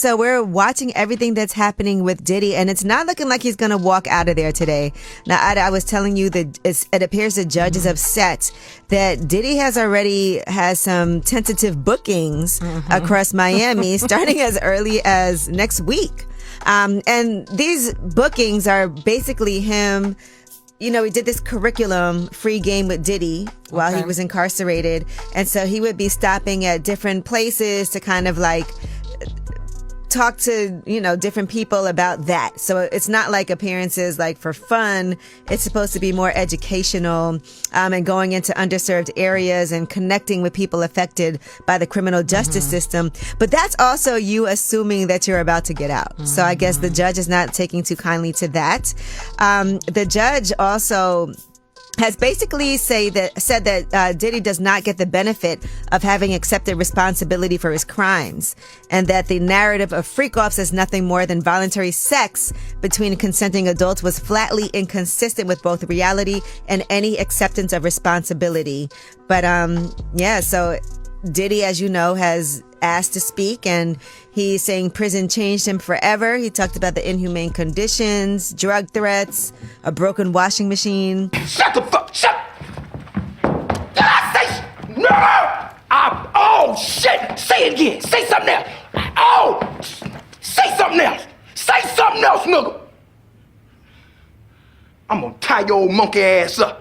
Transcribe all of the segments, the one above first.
So we're watching everything that's happening with Diddy, and it's not looking like he's going to walk out of there today. Now, I was telling you that it appears the judge is upset that Diddy has some tentative bookings across Miami starting as early as next week. And these bookings are basically him. You know, he did this curriculum, Free Game with Diddy, while he was incarcerated. And so he would be stopping at different places to kind of like talk to, different people about that. So it's not like appearances like for fun. It's supposed to be more educational, and going into underserved areas and connecting with people affected by the criminal justice system. But that's also you assuming that you're about to get out. So I guess the judge is not taking too kindly to that. The judge also has basically said that Diddy does not get the benefit of having accepted responsibility for his crimes, and that the narrative of freak-offs as nothing more than voluntary sex between consenting adults was flatly inconsistent with both reality and any acceptance of responsibility. But so Diddy, as you know, has asked to speak, and he's saying prison changed him forever. He talked about the inhumane conditions, drug threats, a broken washing machine. Shut the fuck! Shut! Did I say no? Oh shit! Say it again. Say something else. Oh, say something else. Say something else, nigga. I'm gonna tie your old monkey ass up.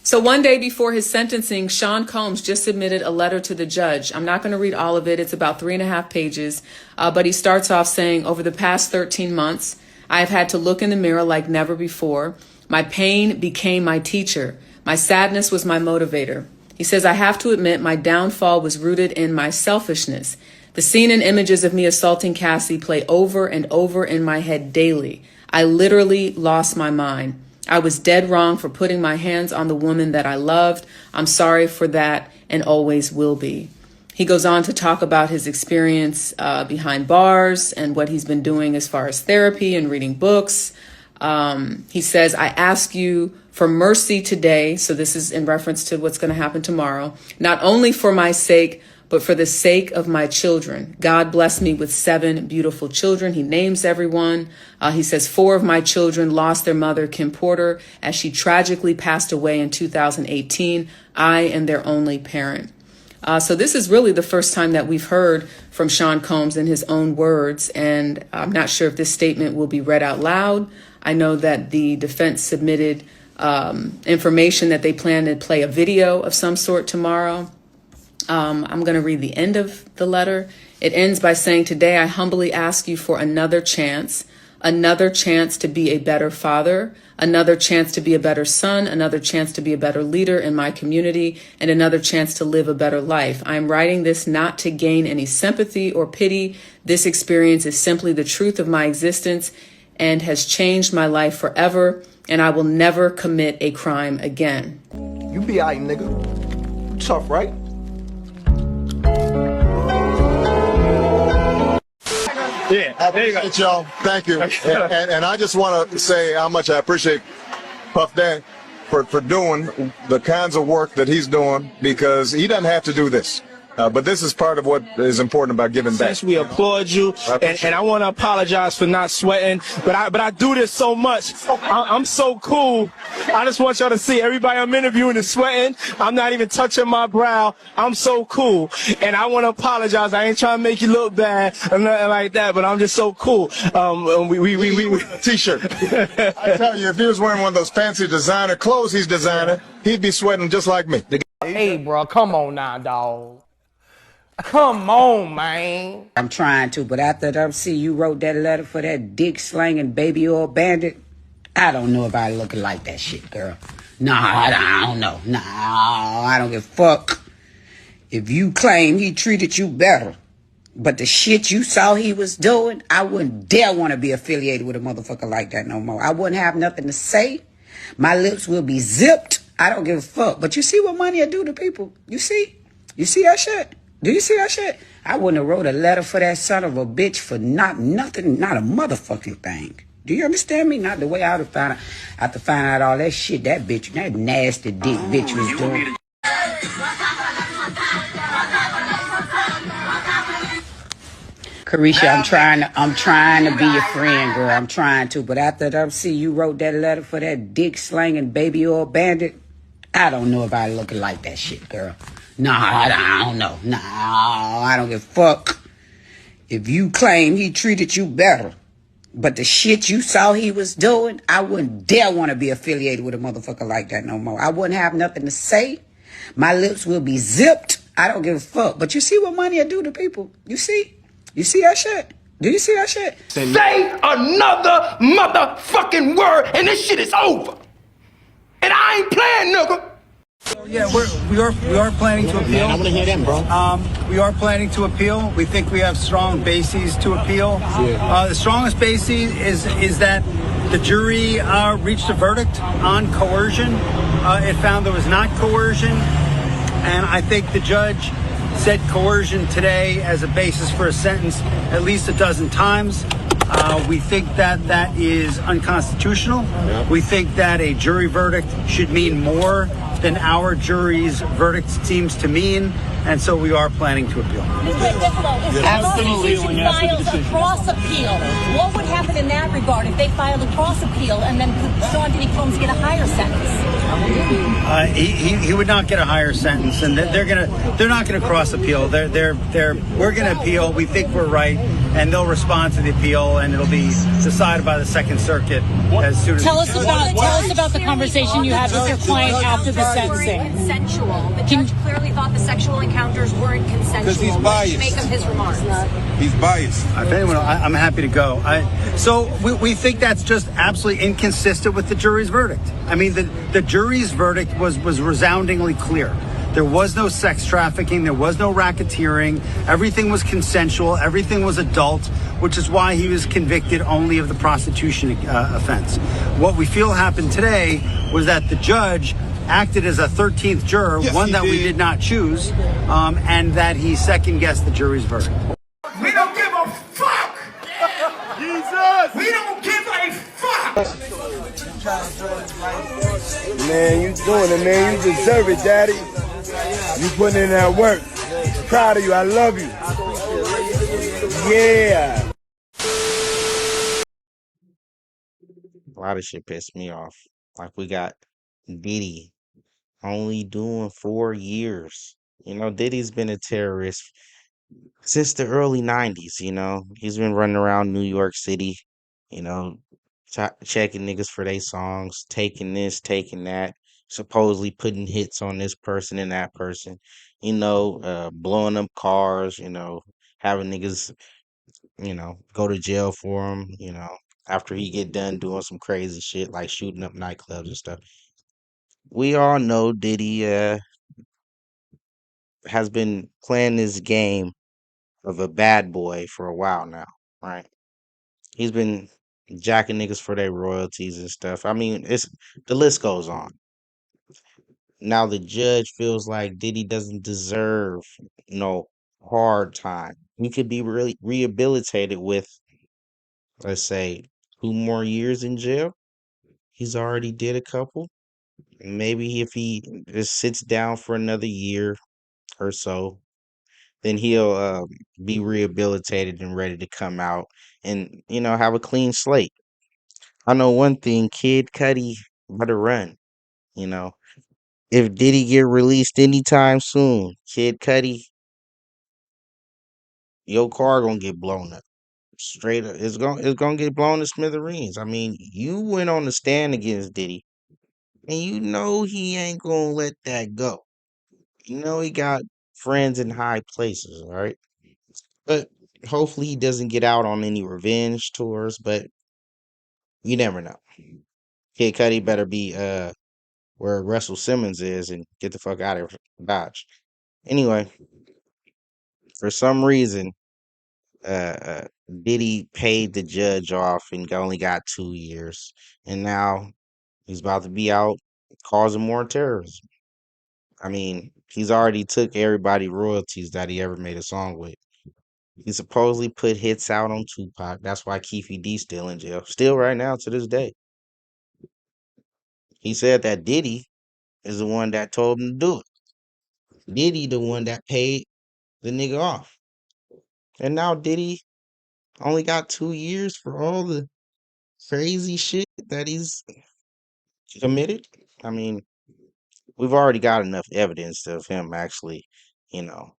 So one day before his sentencing, Sean Combs just submitted a letter to the judge. I'm not going to read all of it. It's about 3.5 pages. But he starts off saying, over the past 13 months, I have had to look in the mirror like never before. My pain became my teacher. My sadness was my motivator. He says, I have to admit my downfall was rooted in my selfishness. The scene and images of me assaulting Cassie play over and over in my head daily. I literally lost my mind. I was dead wrong for putting my hands on the woman that I loved. I'm sorry for that and always will be. He goes on to talk about his experience behind bars and what he's been doing as far as therapy and reading books. He says, I ask you for mercy today. So this is in reference to what's going to happen tomorrow, not only for my sake, but for the sake of my children. God blessed me with 7 beautiful children. He names everyone. He says 4 of my children lost their mother, Kim Porter, as she tragically passed away in 2018. I am their only parent. So this is really the first time that we've heard from Sean Combs in his own words. And I'm not sure if this statement will be read out loud. I know that the defense submitted information that they plan to play a video of some sort tomorrow. I'm going to read the end of the letter. It ends by saying, today I humbly ask you for another chance to be a better father, another chance to be a better son, another chance to be a better leader in my community, and another chance to live a better life. I'm writing this not to gain any sympathy or pity. This experience is simply the truth of my existence and has changed my life forever, and I will never commit a crime again. You be alright, nigga. You tough, right? Yeah, I appreciate y'all. Thank you. And I just want to say how much I appreciate Puff Daddy for doing the kinds of work that he's doing, because he doesn't have to do this. But this is part of what is important about giving back. Since we applaud you, and I want to apologize for not sweating, but I do this so much. I'm so cool. I just want y'all to see everybody I'm interviewing is sweating. I'm not even touching my brow. I'm so cool, and I want to apologize. I ain't trying to make you look bad or nothing like that, but I'm just so cool. We T-shirt. I tell you, if he was wearing one of those fancy designer clothes he's designing, he'd be sweating just like me. Hey, bro, come on now, dog. Come on, man. I'm trying to, but after I see you wrote that letter for that dick-slanging baby oil bandit, I don't know if I look like that shit, girl. No, I don't know. No, I don't give a fuck. If you claim he treated you better, but the shit you saw he was doing, I wouldn't dare want to be affiliated with a motherfucker like that no more. I wouldn't have nothing to say. My lips will be zipped. I don't give a fuck. But you see what money will do to people? You see? You see that shit? Do you see that shit? I wouldn't have wrote a letter for that son of a bitch for nothing, not a motherfucking thing. Do you understand me? Not the way I would have find out all that shit that bitch, that nasty dick bitch was doing. Carisha, I'm trying to be your friend, girl. I'm trying to. But after that, see you wrote that letter for that dick slanging baby oil bandit. I don't know if I looking like that shit, girl. No, I don't know. No, I don't give a fuck. If you claim he treated you better, but the shit you saw he was doing, I wouldn't dare want to be affiliated with a motherfucker like that no more. I wouldn't have nothing to say. My lips will be zipped. I don't give a fuck. But you see what money will do to people? You see? You see that shit? Do you see that shit? Say another motherfucking word and this shit is over. And I ain't playing, nigga. Yeah, we are planning to appeal. I want to hear them, bro. We are planning to appeal. We think we have strong bases to appeal. The strongest basis is that the jury reached a verdict on coercion. It found there was not coercion, and I think the judge said coercion today as a basis for a sentence at least a dozen times. We think that that is unconstitutional. We think that a jury verdict should mean more than our jury's verdict seems to mean, and so we are planning to appeal. Absolutely. Files a cross appeal. What would happen in that regard if they filed a cross appeal and then Sean Diddy Combs get a higher sentence? He would not get a higher sentence, and they're not gonna cross appeal. We're gonna appeal. We think we're right, and they'll respond to the appeal, and it'll be decided by the Second Circuit as soon as. Tell us about the conversation you had with your client after the sentencing. Consensual. The judge clearly thought the sexual encounters weren't consensual. Because he's What did you biased. make of his remarks? He's biased. If anyone, I'm happy to go. So we think that's just absolutely inconsistent with the jury's verdict. I mean, the jury's verdict was resoundingly clear. There was no sex trafficking. There was no racketeering. Everything was consensual. Everything was adult, which is why he was convicted only of the prostitution offense. What we feel happened today was that the judge acted as a 13th juror, one that we did not choose, and that he second-guessed the jury's verdict. We don't give a fuck. Jesus. We don't give a fuck. Man, you doing it, man. You deserve it, Daddy. You putting in that work. Proud of you. I love you. Yeah. A lot of shit pissed me off. Like we got Diddy only doing 4 years. You know, Diddy's been a terrorist since the early 90s, you know. He's been running around New York City, you know, checking niggas for their songs, taking this, taking that, supposedly putting hits on this person and that person, you know, blowing up cars, you know, having niggas, you know, go to jail for him, you know, after he get done doing some crazy shit like shooting up nightclubs and stuff. We all know Diddy has been playing this game of a bad boy for a while now, right? He's been jacking niggas for their royalties and stuff. I mean, it's the list goes on. Now the judge feels like Diddy doesn't deserve no hard time. He could be really rehabilitated with, let's say, 2 more years in jail. He's already did a couple. Maybe if he just sits down for another year or so, then he'll be rehabilitated and ready to come out and, you know, have a clean slate. I know one thing, Kid Cudi better run, you know. If Diddy get released anytime soon, Kid Cudi, your car gonna get blown up. Straight up. It's gonna get blown to smithereens. I mean, you went on the stand against Diddy, and you know he ain't gonna let that go. You know he got friends in high places, all right? But hopefully he doesn't get out on any revenge tours, but you never know. Kid Cudi better be where Russell Simmons is and get the fuck out of Dodge. Anyway, for some reason, Diddy paid the judge off and only got 2 years, and now he's about to be out causing more terrorism. I mean, he's already took everybody royalties that he ever made a song with. He supposedly put hits out on Tupac. That's why Keefy D still in jail, still right now to this day. He said that Diddy is the one that told him to do it. Diddy the one that paid the nigga off. And now Diddy only got 2 years for all the crazy shit that he's committed. I mean, we've already got enough evidence of him actually, you know,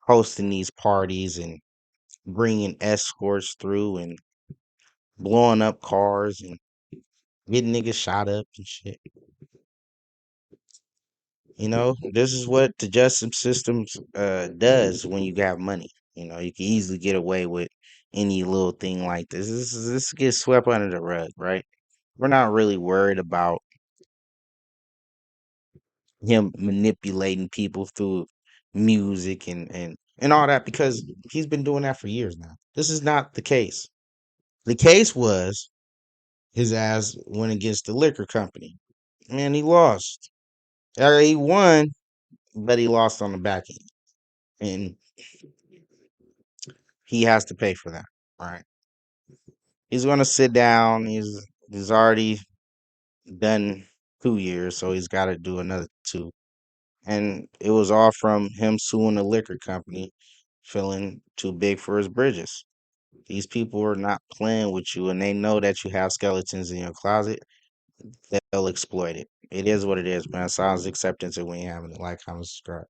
hosting these parties and bringing escorts through and blowing up cars and getting niggas shot up and shit. You know, this is what the justice system does when you got money. You know, you can easily get away with any little thing like this. This gets swept under the rug, right? We're not really worried about him manipulating people through music and all that because he's been doing that for years now. This is not the case. The case was his ass went against the liquor company. Man, he lost. He won, but he lost on the back end. And he has to pay for that. All right. He's gonna sit down. He's already done 2 years, so he's gotta do another two. And it was all from him suing the liquor company, feeling too big for his bridges. These people are not playing with you and they know that you have skeletons in your closet. They'll exploit it. It is what it is, man. Sounds acceptance and we ain't having it. Like, comment, subscribe.